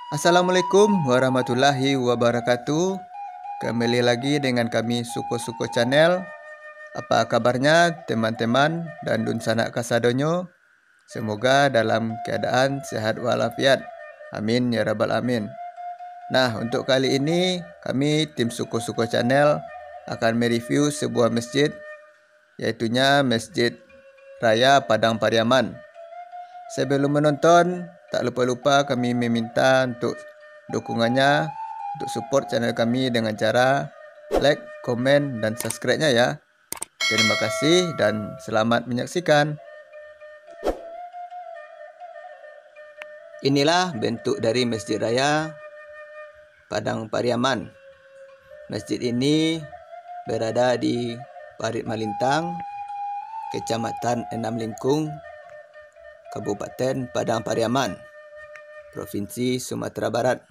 Assalamualaikum warahmatullahi wabarakatuh. Kembali lagi dengan kami Suko-Suko Channel. Apa kabarnya teman-teman dan dun sanak kasadonyo? Semoga dalam keadaan sehat walafiat. Amin ya rabbal amin. Nah, untuk kali ini kami tim Suko-Suko Channel akan mereview sebuah masjid, yaitunya Masjid Raya Padang Pariaman. Sebelum menonton, tak lupa-lupa kami meminta untuk dukungannya, untuk support channel kami dengan cara like, komen, dan subscribe-nya ya. Terima kasih dan selamat menyaksikan. Inilah bentuk dari Masjid Raya Padang Pariaman. Masjid ini berada di Parit Malintang, Kecamatan Enam Lingkung, Kabupaten Padang Pariaman, Provinsi Sumatera Barat.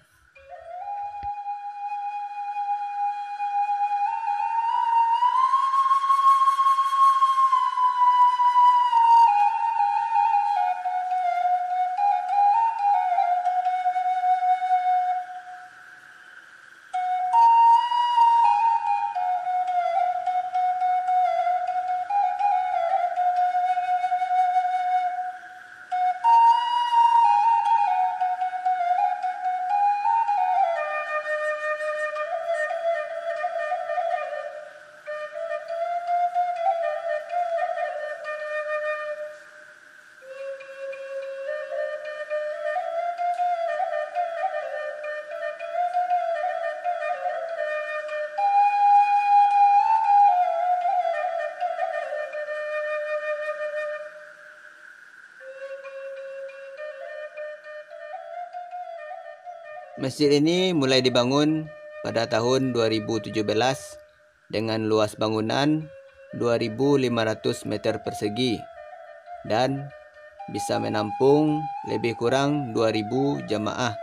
Masjid ini mulai dibangun pada tahun 2017 dengan luas bangunan 2.500 meter persegi dan bisa menampung lebih kurang 2.000 jamaah.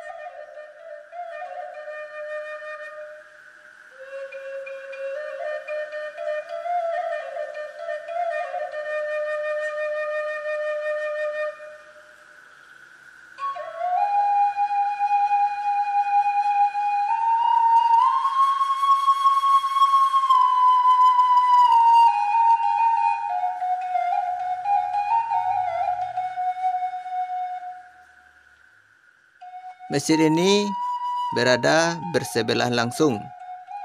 Masjid ini berada bersebelahan langsung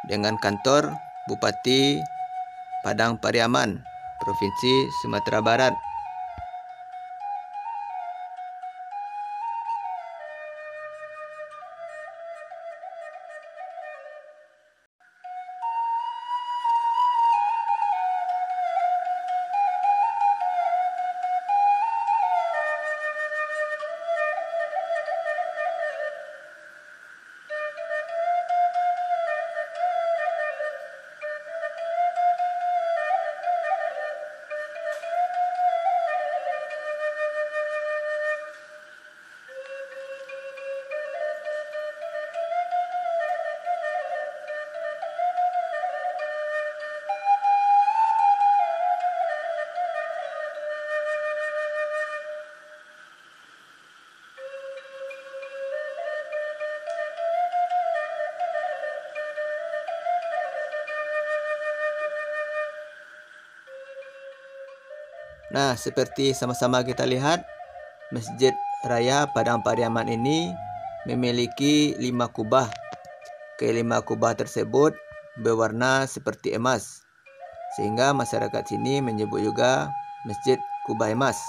dengan kantor Bupati Padang Pariaman, Provinsi Sumatera Barat. Nah, seperti sama-sama kita lihat, Masjid Raya Padang Pariaman ini memiliki 5 kubah. Kelima kubah tersebut berwarna seperti emas, sehingga masyarakat sini menyebut juga Masjid Kubah Emas.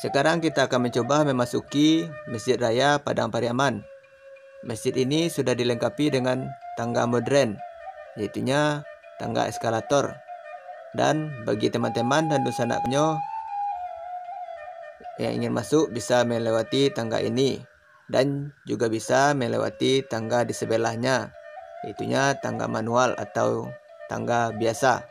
Sekarang kita akan mencoba memasuki Masjid Raya Padang Pariaman. Masjid ini sudah dilengkapi dengan tangga modern, yaitunya tangga eskalator. Dan bagi teman-teman dan dusanaknya yang ingin masuk bisa melewati tangga ini dan juga bisa melewati tangga di sebelahnya, yaitunya tangga manual atau tangga biasa.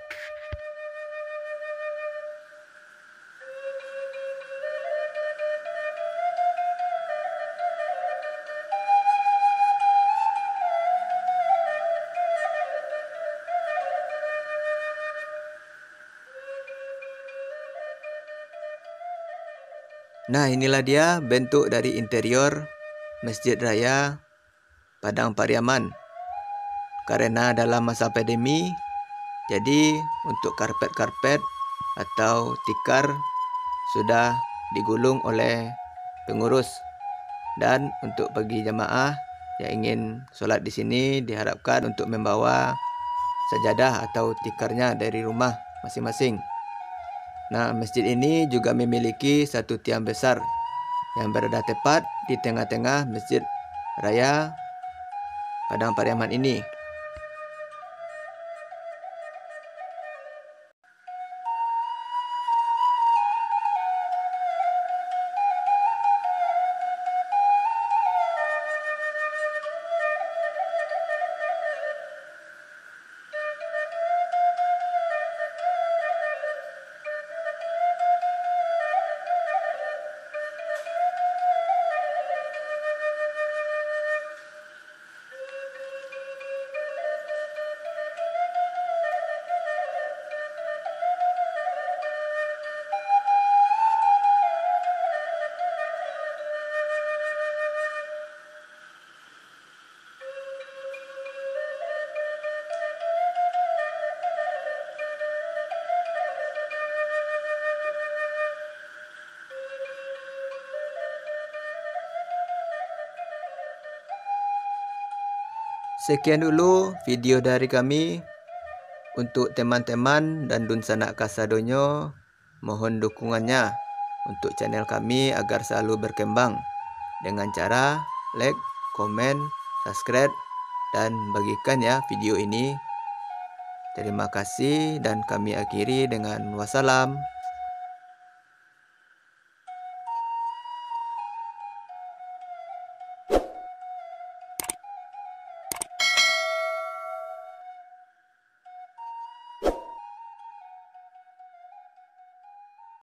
Nah, inilah dia bentuk dari interior Masjid Raya Padang Pariaman. Karena dalam masa pandemi, jadi untuk karpet-karpet atau tikar sudah digulung oleh pengurus, dan untuk bagi jamaah yang ingin sholat di sini diharapkan untuk membawa sajadah atau tikarnya dari rumah masing-masing. Nah, masjid ini juga memiliki satu tiang besar yang berada tepat di tengah-tengah Masjid Raya Padang Pariaman ini. Sekian dulu video dari kami. Untuk teman-teman dan Dunsanak Kasadonyo, mohon dukungannya untuk channel kami agar selalu berkembang dengan cara like, komen, subscribe, dan bagikan ya video ini. Terima kasih dan kami akhiri dengan wassalam.